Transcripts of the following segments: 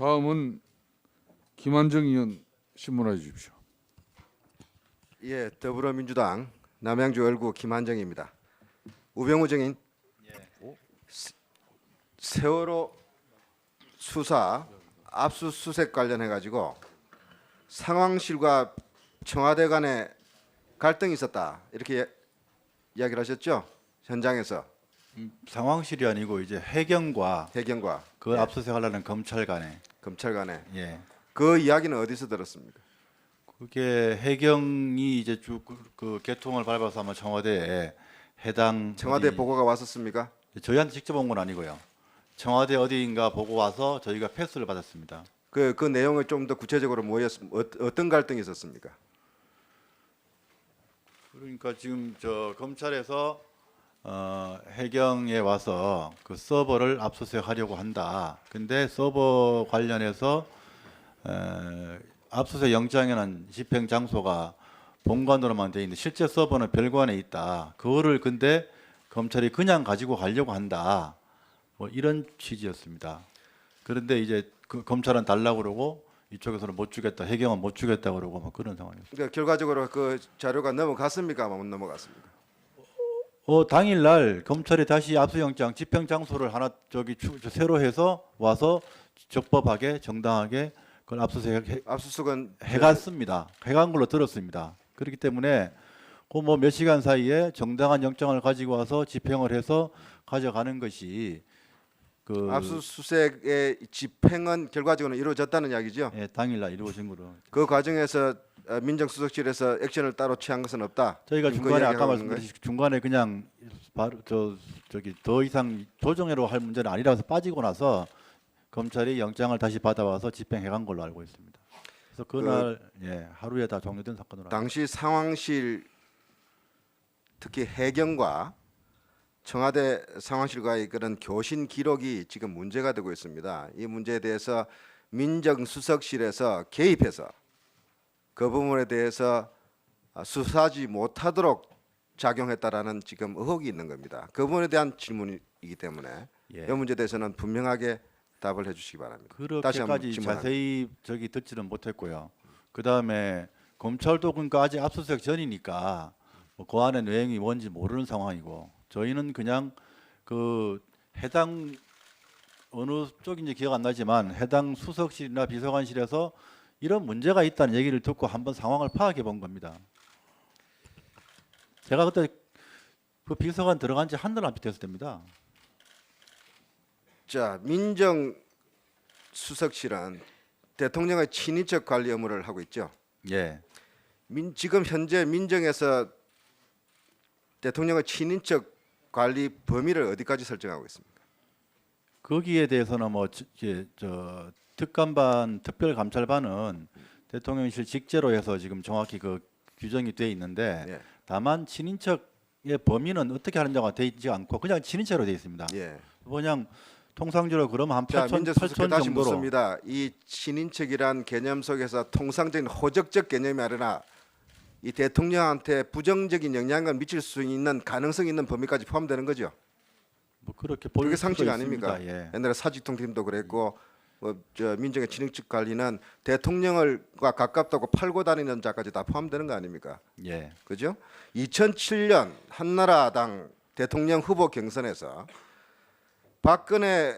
다음은 김한정 의원 신문해 주십시오. 예, 더불어민주당 남양주 열구 김한정입니다. 우병우 증인, 세월호 수사 압수수색 관련해 가지고 상황실과 청와대 간에 갈등이 있었다 이렇게 이야기를 하셨죠? 현장에서 상황실이 아니고 이제 해경과 해경과 그 압수수색하려는 검찰 간에 검찰 간에 예. 그 이야기는 어디서 들었습니까? 그게 해경이 이제 쭉 그 개통을 밟아서 아마 청와대에 해당 청와대 어디- 보고가 왔었습니까? 저희한테 직접 온 건 아니고요. 청와대 어디인가 보고 와서 저희가 패스를 받았습니다. 그 내용을 좀 더 구체적으로 어떤 갈등이 있었습니까? 그러니까 지금 저 검찰에서 해경에 와서 그 서버를 압수수색하려고 한다. 근데 서버 관련해서 압수수색 영장에는 집행 장소가 본관으로만 돼 있는데 실제 서버는 별관에 있다. 그거를 근데 검찰이 그냥 가지고 가려고 한다. 뭐 이런 취지였습니다. 그런데 이제 그 검찰은 달라고 그러고 이쪽에서는 못 주겠다. 해경은 못 주겠다 그러고 뭐 그런 상황이었습니다. 그러니까 결과적으로 그 자료가 넘어갔습니까? 못 넘어갔습니까? 당일날 검찰이 다시 압수영장 집행 장소를 하나 새로 해서 와서 적법하게 정당하게 그걸 압수수색 압수수색은 해갔습니다. 해간 걸로 들었습니다. 그렇기 때문에 그 뭐 몇 시간 사이에 정당한 영장을 가지고 와서 집행을 해서 가져가는 것이 그 압수수색의 집행은 결과적으로 이루어졌다는 이야기죠. 예, 당일날 이루어진 거로 그 과정에서 민정수석실에서 액션을 따로 취한 것은 없다. 저희가 지금 중간에 이야기하고 아까 있는 거예요? 말씀드린 중간에 그냥 바로 저기 더 이상 조정해로 할 문제는 아니라서 빠지고 나서 검찰이 영장을 다시 받아와서 집행해간 걸로 알고 있습니다. 그래서 그날 예, 하루에 다 종료된 사건으로 알고 당시 상황실 특히 해경과 청와대 상황실과의 그런 교신 기록이 지금 문제가 되고 있습니다. 이 문제에 대해서 민정수석실에서 개입해서 그 부분에 대해서 수사하지 못하도록 작용했다라는 지금 의혹이 있는 겁니다. 그 부분에 대한 질문이기 때문에 예. 이 문제에 대해서는 분명하게 답을 해주시기 바랍니다. 다시 한번 그렇게까지 질문합니다. 자세히 듣지는 못했고요. 그 다음에 검찰도 그러니까 아직 압수수색 전이니까 뭐그 안에 내용이 뭔지 모르는 상황이고 저희는 그냥 그 해당 어느 쪽인지 기억 안 나지만 해당 수석실이나 비서관실에서 이런 문제가 있다는 얘기를 듣고 한번 상황을 파악해 본 겁니다. 제가 그때 그 비서관 들어간 지 한달 안 됐을 때입니다. 자, 민정수석실은 대통령의 친인척 관리 업무를 하고 있죠. 예. 지금 현재 민정에서 대통령의 친인척 관리 범위를 어디까지 설정하고 있습니까? 거기에 대해서는 뭐 특감반 특별감찰반은 대통령실 직제로 해서 지금 정확히 그 규정이 돼 있는데 예. 다만 친인척의 범위는 어떻게 하는지가 돼 있지 않고 그냥 친인척으로 돼 있습니다. 예. 그냥 통상적으로 그러면 한 자, 8천 민정수석께 다시 정도로 묻습니다. 이 친인척이란 개념 속에서 통상적인 호적적 개념이 아니라 이 대통령한테 부정적인 영향을 미칠 수 있는 가능성이 있는 범위까지 포함되는 거죠. 뭐 그렇게 볼 그게 수도 상식 있습니다. 아닙니까? 예. 옛날에 사직통팀도 그랬고 민정의 친인척 관리는 대통령과 가깝다고 팔고 다니는 자까지 다 포함되는 거 아닙니까? 예. 그죠? 2007년 한나라당 대통령 후보 경선에서 박근혜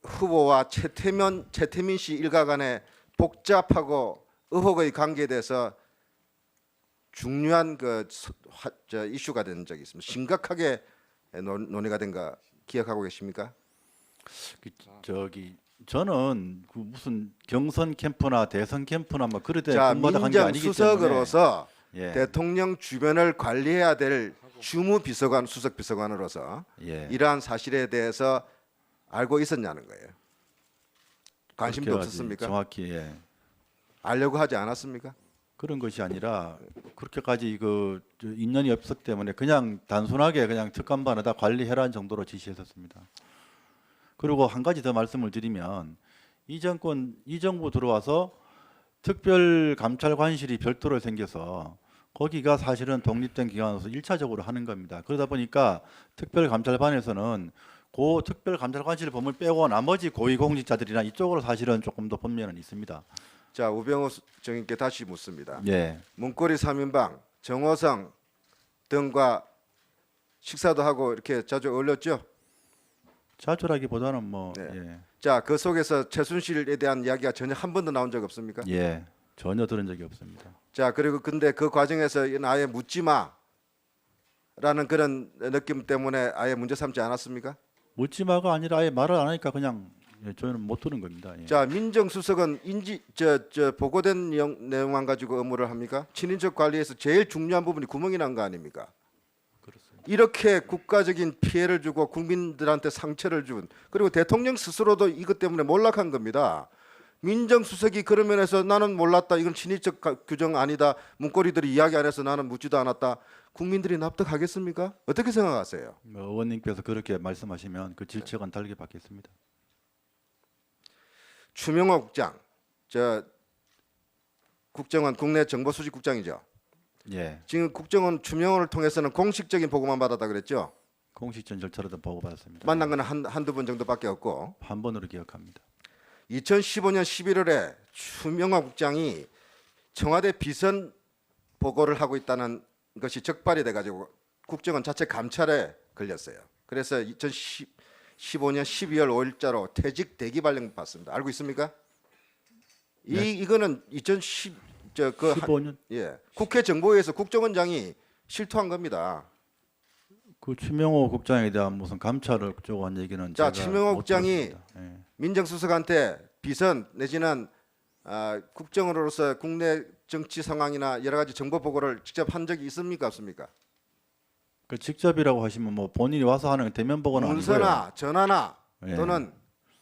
후보와 최태민 씨 일가 간의 복잡하고 의혹의 관계에 대해서 중요한 이슈가 된 적이 있습니다. 심각하게 논의가 된 거 기억하고 계십니까? 저는 그 무슨 경선 캠프나 대선 캠프나 뭐 그럴 때 자, 근무하다 한게 아니기 때문에 민정수석으로서 예. 대통령 주변을 관리해야 될 주무비서관, 수석비서관으로서 예. 이러한 사실에 대해서 알고 있었냐는 거예요. 관심도 그렇게까지 없었습니까? 정확히 예. 알려고 하지 않았습니까? 그런 것이 아니라 그렇게까지 인연이 없었기 때문에 그냥 단순하게 그냥 특감반에다 관리해라는 정도로 지시했었습니다. 그리고 한 가지 더 말씀을 드리면 이 정부 들어와서 특별감찰관실이 별도로 생겨서 거기가 사실은 독립된 기관으로서 1차적으로 하는 겁니다. 그러다 보니까 특별감찰반에서는 고 특별감찰관실 범을 빼고 나머지 고위공직자들이나 이쪽으로 사실은 조금 더 본면은 있습니다. 자, 우병우 정인께 다시 묻습니다. 예, 문고리 3인방 정호성 등과 식사도 하고 이렇게 자주 어울렸죠? 자주라기보다는 뭐 네. 자, 그 속에서 최순실에 대한 이야기가 전혀 한 번도 나온 적 없습니까? 예, 전혀 들은 적이 없습니다. 자, 그리고 근데 그 과정에서 아예 묻지 마라는 그런 느낌 때문에 아예 문제 삼지 않았습니까? 묻지마가 아니라 아예 말을 안 하니까 그냥 저는 못 들은 겁니다. 예. 자, 민정수석은 저 보고된 내용만 가지고 업무를 합니까? 친인척 관리에서 제일 중요한 부분이 구멍이 난 거 아닙니까? 그렇습니다. 이렇게 국가적인 피해를 주고 국민들한테 상처를 준, 그리고 대통령 스스로도 이것 때문에 몰락한 겁니다. 민정수석이 그런 면에서 나는 몰랐다, 이건 친인척 규정 아니다, 문고리들이 이야기 안 해서 나는 묻지도 않았다, 국민들이 납득하겠습니까? 어떻게 생각하세요? 뭐 의원님께서 그렇게 말씀하시면 그 질책은 달게 받겠습니다. 추명호 국장, 저 국정원 국내 정보수집국장이죠. 예, 지금 국정원 추명호를 통해서는 공식적인 보고만 받았다 그랬죠. 공식전 절차로도 보고받았습니다. 만난 건 한두 번 정도밖에 없고, 한 번으로 기억합니다. 2015년 11월에 추명호 국장이 청와대 비선 보고를 하고 있다는 것이 적발이 돼가지고 국정원 자체 감찰에 걸렸어요. 그래서 2015년 12월 5일자로 퇴직 대기 발령 받습니다. 알고 있습니까? 네. 이거는 15년 예, 국회 정보위에서 국정원장이 실토한 겁니다. 그 추명호 국장에 대한 무슨 감찰을 쪽한 얘기는 자, 제가 추명호 못 국장이 들었습니다. 예. 민정수석한테 비선 내지는 국정원으로서 국내 정치 상황이나 여러 가지 정보 보고를 직접 한 적이 있습니까, 없습니까? 그 직접이라고 하시면 뭐 본인이 와서 하는 대면 보고는 문서나 전화나 예. 또는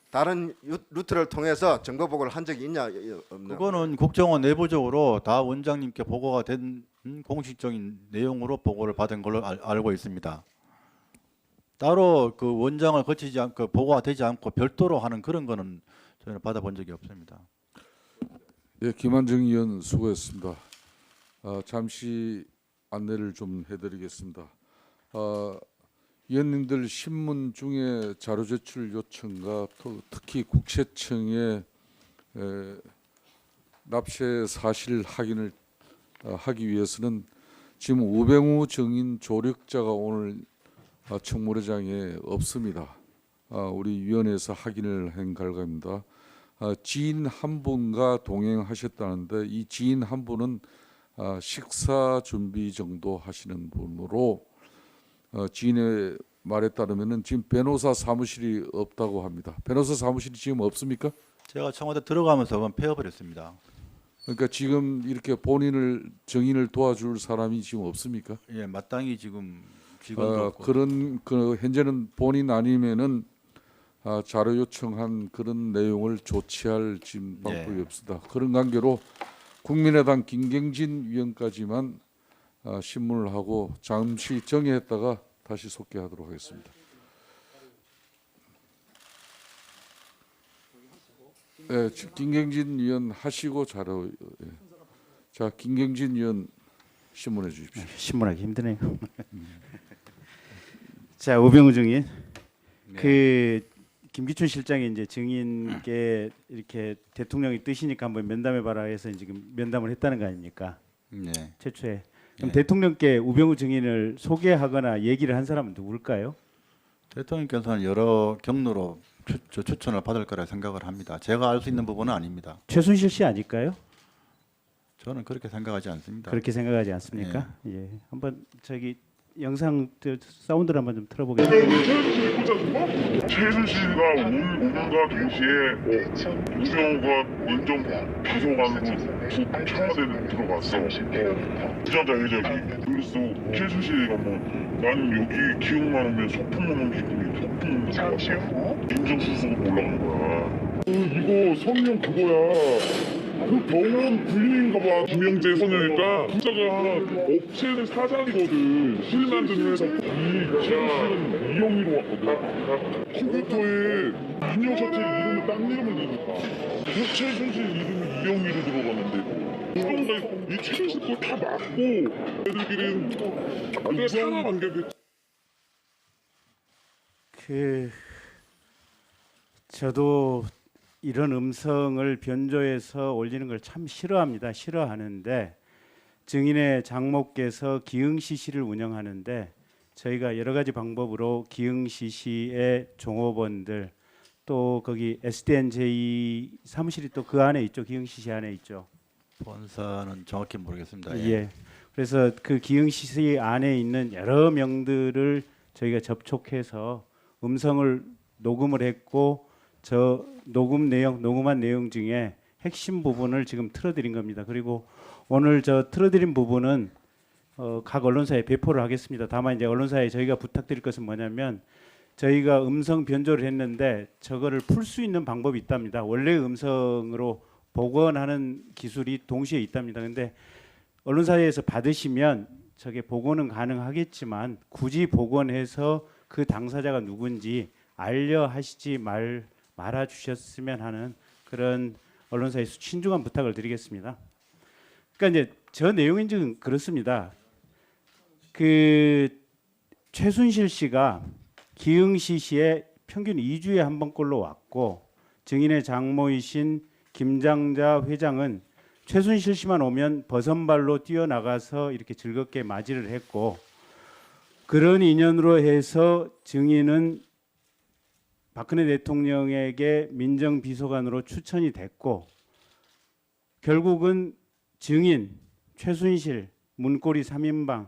다른 루트를 통해서 정보 보고를 한 적이 있냐 없나? 그거는 국정원 내부적으로 다 원장님께 보고가 된 공식적인 내용으로 보고를 받은 걸로 알고 있습니다. 따로 그 원장을 거치지 않고 보고가 되지 않고 별도로 하는 그런 거는 저희는 받아본 적이 없습니다. 예, 김한정 의원 수고했습니다. 잠시 안내를 좀 해드리겠습니다. 의원님들 신문 중에 자료 제출 요청과 특히 국세청의 납세 사실 확인을 하기 위해서는 지금 우병우 정인 조력자가 오늘 청문회장에 없습니다. 우리 위원회에서 확인을 한 결과입니다. 지인 한 분과 동행하셨다는데 이 지인 한 분은 식사 준비 정도 하시는 분으로 지인의 말에 따르면은 지금 변호사 사무실이 없다고 합니다. 변호사 사무실이 지금 없습니까? 제가 청와대 들어가면서 그건 폐업을 했습니다. 그러니까 지금 이렇게 본인을 정인을 도와줄 사람이 지금 없습니까? 예, 마땅히 지금 직원도 없고 그런 현재는 본인 아니면은 자료 요청한 그런 내용을 조치할 지금 방법이 예. 없습니다. 그런 관계로 국민의당 김경진 위원까지만 신문을 하고 잠시 정리했다가 다시 속개하도록 하겠습니다. 예, 김경진 위원 하시고 자료. 예. 자, 김경진 위원 신문해 주십시오. 신문하기 힘드네요. 자, 우병우 증인. 그 김기춘 실장이 이제 증인께 이렇게 대통령이 뜻이니까 한번 면담해 봐라 해서 지금 면담을 했다는 거 아닙니까? 네. 최초에. 그럼 네. 대통령께 우병우 증인을 소개하거나 얘기를 한 사람은 누굴까요? 대통령께서는 여러 경로로 추천을 받을 거라 생각을 합니다. 제가 알 수 있는 부분은 아닙니다. 최순실 씨 아닐까요? 저는 그렇게 생각하지 않습니다. 그렇게 생각하지 않습니까? 예. 한번 저기 영상 사운드를 한번 좀 틀어보겠습니다. 최순실과 오늘과 동시에 우병우가 민정 비서관으로 청와대에 들어갔어. 부자자 회장이. 그래서 최순실이가 뭐 나는 여기 기억만 하면 소풍 오는 기분이 소풍 왔어. 민정수석으로 올라간 거야. 이거 성명 그거야. 그 병원 부인인가 봐. 김영재 소녀니까 부자가 업체는 사장이거든. 실 만드는 회사. 이 최순실은 이영희로 왔거든. 컴퓨터에 인형사태 이름을 딴 이름을 넣어줬다. 그 최순실 이름이 이영희로 들어가는데 그런가 이 최순실 거 다 맞고 애들끼리는 우리가 살아간 게 저도 이런 음성을 변조해서 올리는 걸 참 싫어합니다. 싫어하는데 증인의 장모께서 기흥시시를 운영하는데 저희가 여러 가지 방법으로 기흥시시의 종업원들 또 거기 SDNJ 사무실이 또 그 안에 있죠. 기흥시시 안에 있죠. 본사는 정확히 모르겠습니다. 예. 그래서 그 기흥시시 안에 있는 여러 명들을 저희가 접촉해서 음성을 녹음을 했고 저 녹음한 내용 중에 핵심 부분을 지금 틀어드린 겁니다. 그리고 오늘 저 틀어드린 부분은 각 언론사에 배포를 하겠습니다. 다만 이제 언론사에 저희가 부탁드릴 것은 뭐냐면 저희가 음성 변조를 했는데 저거를 풀 수 있는 방법이 있답니다. 원래 음성으로 복원하는 기술이 동시에 있답니다. 근데 언론사에서 받으시면 저게 복원은 가능하겠지만 굳이 복원해서 그 당사자가 누군지 알려 하시지 말아 주셨으면 하는 그런 언론사에서 신중한 부탁을 드리겠습니다. 그러니까 이제 저 내용인 지금 그렇습니다. 그 최순실 씨가 기흥시시에 평균 2주에 한 번꼴로 왔고 증인의 장모이신 김장자 회장은 최순실 씨만 오면 버선발로 뛰어나가서 이렇게 즐겁게 맞이를 했고 그런 인연으로 해서 증인은 박근혜 대통령에게 민정비서관으로 추천이 됐고 결국은 증인, 최순실, 문고리 3인방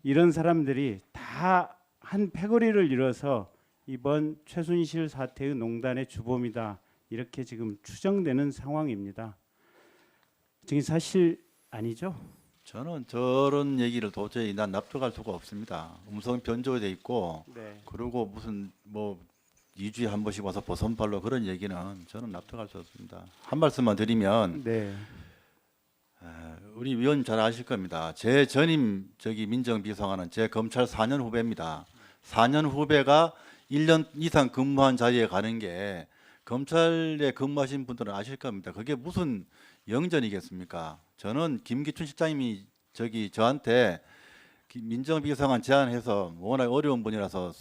이런 사람들이 다 한 패거리를 이뤄서 이번 최순실 사태의 농단의 주범이다 이렇게 지금 추정되는 상황입니다. 증인 사실 아니죠? 저는 저런 얘기를 도저히 난 납득할 수가 없습니다. 음성 변조돼 있고 네. 그리고 무슨 뭐 2주에 한 번씩 와서 버선발로 그런 얘기는 저는 납득할 수 없습니다. 한 말씀만 드리면 네. 우리 위원님 잘 아실 겁니다. 제 전임 민정비서관은 제 검찰 4년 후배입니다. 4년 후배가 1년 이상 근무한 자리에 가는 게 검찰에 근무하신 분들은 아실 겁니다. 그게 무슨 영전이겠습니까? 저는 김기춘 실장님이 저한테 민정비서관 제안해서 워낙 어려운 분이라서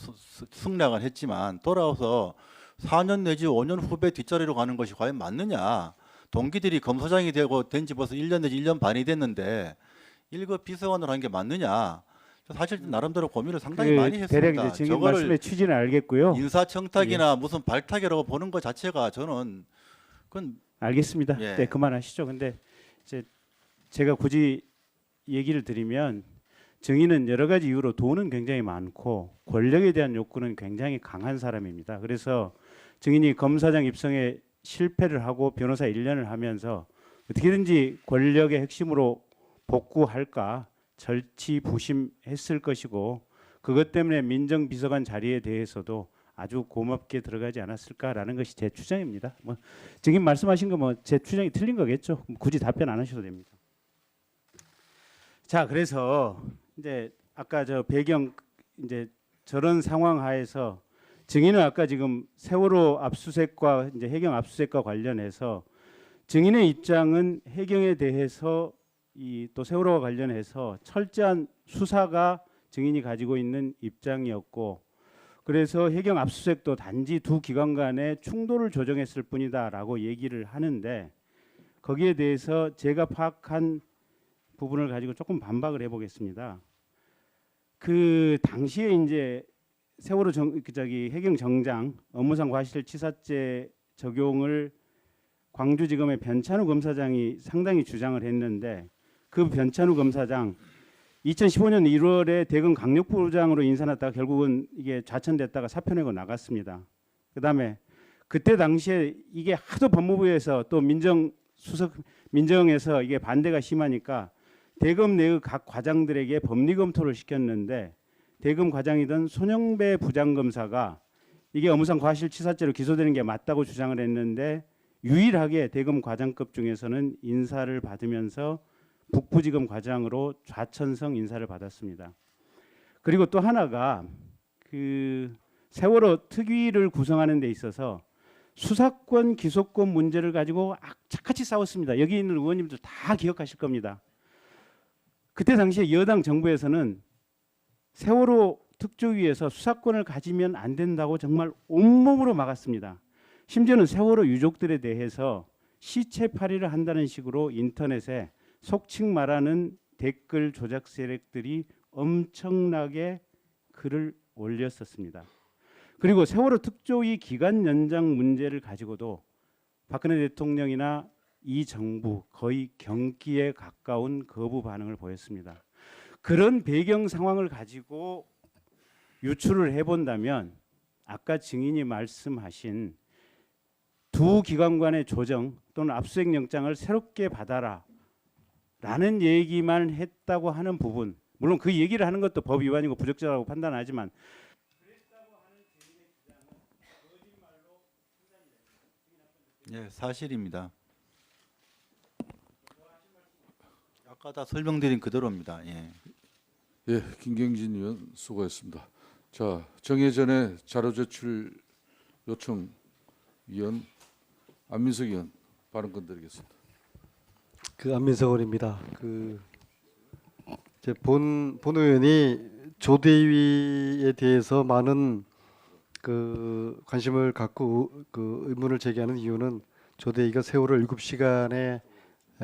승낙을 했지만 돌아와서 4년 내지 5년 후배 뒷자리로 가는 것이 과연 맞느냐? 동기들이 검사장이 되고 된 지 벌써 1년 내지 1년 반이 됐는데 1급 비서관으로 한 게 맞느냐? 사실 나름대로 고민을 상당히 많이 했습니다. 대략 이제 증인 말씀의 취지는 알겠고요. 인사청탁이나 무슨 발탁이라고 보는 것 자체가 저는 그건 알겠습니다. 예. 네, 그만하시죠. 근데 이제 제가 굳이 얘기를 드리면 증인은 여러 가지 이유로 돈은 굉장히 많고 권력에 대한 욕구는 굉장히 강한 사람입니다. 그래서 증인이 검사장 입성에 실패를 하고 변호사 1년을 하면서 어떻게든지 권력의 핵심으로 복구할까 절치부심했을 것이고 그것 때문에 민정비서관 자리에 대해서도 아주 고맙게 들어가지 않았을까라는 것이 제 추정입니다. 뭐 증인 말씀하신 거 뭐 제 추정이 틀린 거겠죠. 굳이 답변 안 하셔도 됩니다. 자, 그래서 이제 아까 저 배경 이제 저런 상황 하에서 증인은 아까 지금 세월호 압수수색과 이제 해경 압수수색과 관련해서 증인의 입장은 해경에 대해서 이 또 세월호와 관련해서 철저한 수사가 증인이 가지고 있는 입장이었고 그래서 해경 압수수색도 단지 두 기관 간의 충돌을 조정했을 뿐이다라고 얘기를 하는데 거기에 대해서 제가 파악한 부분을 가지고 조금 반박을 해보겠습니다. 그 당시에 이제 세월호 해경 정장 업무상 과실치사죄 적용을 광주지검의 변찬우 검사장이 상당히 주장을 했는데 그 변찬우 검사장 2015년 1월에 대검 강력부장으로 인사났다가 결국은 이게 좌천됐다가 사표 내고 나갔습니다. 그다음에 그때 당시에 이게 하도 법무부에서 또 민정에서 이게 반대가 심하니까 대검 내의 각 과장들에게 법리 검토를 시켰는데 대검 과장이던 손영배 부장검사가 이게 업무상 과실치사죄로 기소되는 게 맞다고 주장을 했는데 유일하게 대검 과장급 중에서는 인사를 받으면서 북부지검 과장으로 좌천성 인사를 받았습니다. 그리고 또 하나가 그 세월호 특위를 구성하는 데 있어서 수사권 기소권 문제를 가지고 악착같이 싸웠습니다. 여기 있는 의원님들 다 기억하실 겁니다. 그때 당시에 여당 정부에서는 세월호 특조위에서 수사권을 가지면 안 된다고 정말 온몸으로 막았습니다. 심지어는 세월호 유족들에 대해서 시체팔이를 한다는 식으로 인터넷에 속칭 말하는 댓글 조작 세력들이 엄청나게 글을 올렸었습니다. 그리고 세월호 특조위 기간 연장 문제를 가지고도 박근혜 대통령이나 이 정부 거의 경기에 가까운 거부 반응을 보였습니다. 그런 배경 상황을 가지고 유출을 해본다면 아까 증인이 말씀하신 두 기관간의 조정 또는 압수수색 영장을 새롭게 받아라 라는 얘기만 했다고 하는 부분, 물론 그 얘기를 하는 것도 법 위반이고 부적절하고 판단하지만 예, 사실입니다. 아까 다 설명드린 그대로입니다. 예. 예, 김경진 의원 수고했습니다. 자, 정해전의 자료 제출 요청 위원 안민석 의원 발언권 드리겠습니다. 그 안민석 의원입니다. 이제 본 의원이 조대위에 대해서 많은 그 관심을 갖고 그 의문을 제기하는 이유는 조대위가 세월호 7시간의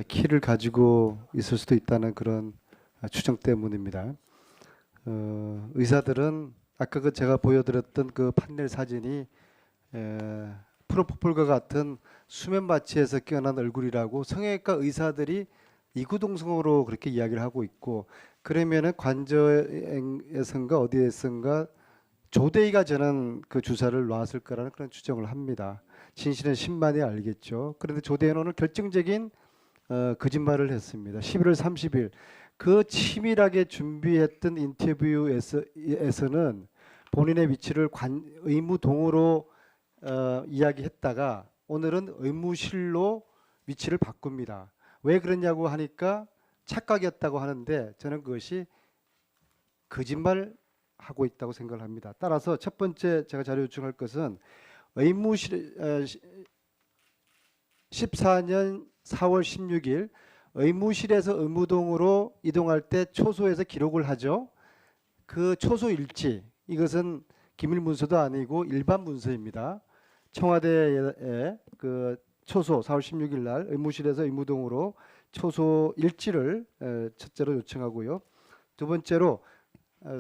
키를 가지고 있을 수도 있다는 그런 추정 때문입니다. 의사들은 아까 그 제가 보여드렸던 그 판넬 사진이 프로포폴과 같은 수면 마취에서 깨어난 얼굴이라고 성형외과 의사들이 이구동성으로 그렇게 이야기를 하고 있고, 그러면은 관저에선가 어디에선가 조대위가 저는 그 주사를 놨을 거라는 그런 추정을 합니다. 진실은 신만이 알겠죠. 그런데 조대위는 오늘 결정적인 거짓말을 했습니다. 11월 30일 그 치밀하게 준비했던 인터뷰에서는 본인의 위치를 의무동으로 이야기했다가 오늘은 의무실로 위치를 바꿉니다. 왜 그러냐고 하니까 착각이었다고 하는데 저는 그것이 거짓말하고 있다고 생각을 합니다. 따라서 첫 번째 제가 자료 요청할 것은 의무실 14년 4월 16일 의무실에서 의무동으로 이동할 때 초소에서 기록을 하죠. 그 초소 일지, 이것은 기밀 문서도 아니고 일반 문서입니다. 청와대의 그 초소 4월 16일 날 의무실에서 의무동으로 초소 일지를 첫째로 요청하고요. 두 번째로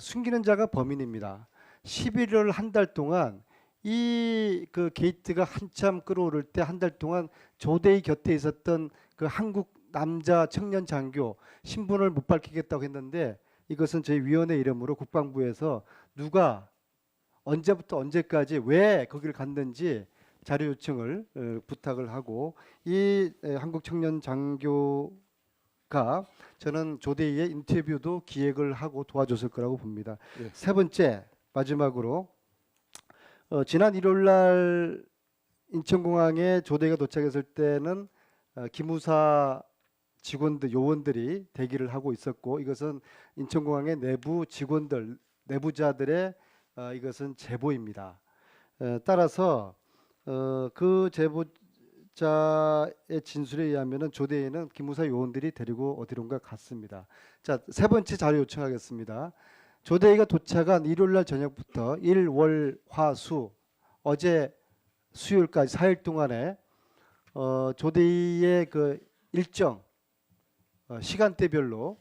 숨기는 자가 범인입니다. 11월 한 달 동안 이 그 게이트가 한참 끌어오를 때 한 달 동안 조대희 곁에 있었던 그 한국 남자 청년 장교 신분을 못 밝히겠다고 했는데, 이것은 저희 위원회 이름으로 국방부에서 누가 언제부터 언제까지 왜 거기를 갔는지 자료 요청을 부탁을 하고, 이 한국 청년 장교가 저는 조대희의 인터뷰도 기획을 하고 도와줬을 거라고 봅니다. 예. 세 번째 마지막으로 지난 1월 날 인천공항에 조대희가 도착했을 때는 기무사 직원들 요원들이 대기를 하고 있었고, 이것은 인천공항의 내부 직원들 내부자들의 이것은 제보입니다. 따라서 그 제보자의 진술에 의하면은 조대희는 기무사 요원들이 데리고 어디론가 갔습니다. 자, 세 번째 자료 요청하겠습니다. 조대희가 도착한 일요일 날 저녁부터 일, 월, 화, 수 어제 수요일까지 4일 동안에 조대희의 그 일정 시간대별로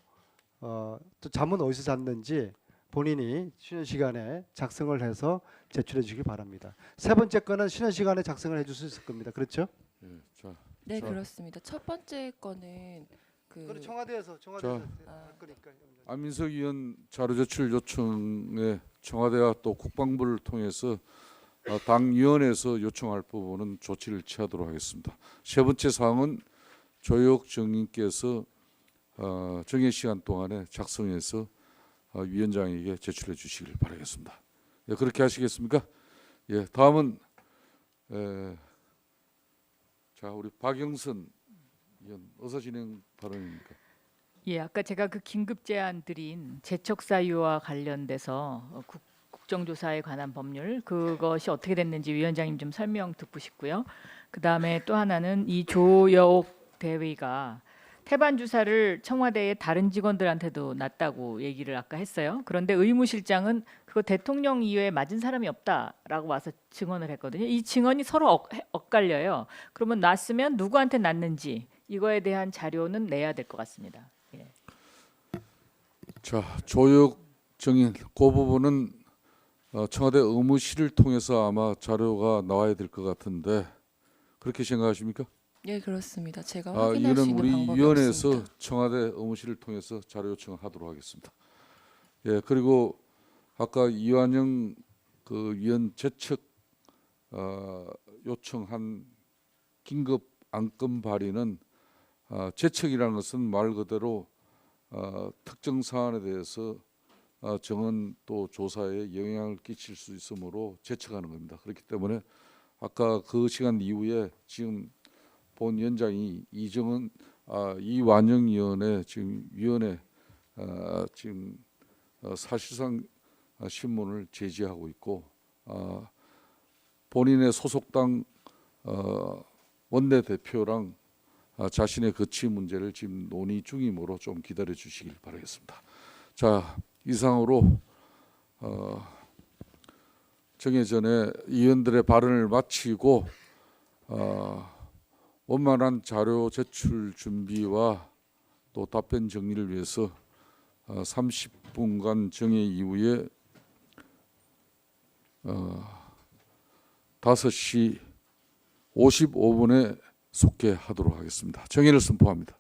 또 잠은 어디서 잤는지 본인이 쉬는 시간에 작성을 해서 제출해 주시기 바랍니다. 세 번째 거는 쉬는 시간에 작성을 해줄 수 있을 겁니다. 그렇죠? 예, 자, 네, 자, 그렇습니다. 첫 번째 거는 그럼 청와대에서 할 거니까. 안민석 의원 자료 제출 요청에 청와대와 또 국방부를 통해서 당위원회에서 요청할 부분은 조치를 취하도록 하겠습니다. 세 번째 사항은 조혁 정인께서 정해 시간 동안에 작성해서 위원장에게 제출해 주시길 바라겠습니다. 예, 그렇게 하시겠습니까? 예, 다음은 자, 우리 박영선 의원 어서 진행 발언입니까? 예, 아까 제가 그 긴급 제안 드린 재척 사유와 관련돼서 국정조사에 관한 법률 그것이 어떻게 됐는지 위원장님 좀 설명 듣고 싶고요. 그 다음에 또 하나는 이 조여옥 대위가 태반 주사를 청와대의 다른 직원들한테도 놨다고 얘기를 아까 했어요. 그런데 의무실장은 그거 대통령 이외에 맞은 사람이 없다라고 와서 증언을 했거든요. 이 증언이 서로 엇갈려요. 그러면 놨으면 누구한테 놨는지 이거에 대한 자료는 내야 될 것 같습니다. 예. 자, 조혁 정인 그 부분은 청와대 의무실을 통해서 아마 자료가 나와야 될 것 같은데 그렇게 생각하십니까? 예, 그렇습니다. 제가 확인할 수 이거는 있는 우리 방법이 위원회에서 없습니다. 청와대 의무실을 통해서 자료 요청을 하도록 하겠습니다. 그리고 아까 이완영 그 위원 재척 요청한 긴급 안건 발의는 재척이라는 것은 말 그대로 특정 사안에 대해서 정은 또 조사에 영향을 끼칠 수 있으므로 재척하는 겁니다. 그렇기 때문에 아까 그 시간 이후에 지금 본 위원장이 이완영 위원의 지금 위원회 지금 사실상 신문을 제지하고 있고 본인의 소속당 원내대표랑 자신의 거취 문제를 지금 논의 중이므로 좀 기다려 주시길 바라겠습니다. 자, 이상으로 정해전에 의원들의 발언을 마치고 원만한 자료 제출 준비와 또 답변 정리를 위해서 30분간 정해 이후에 5시 55분에 속개하도록 하겠습니다. 정의를 선포합니다.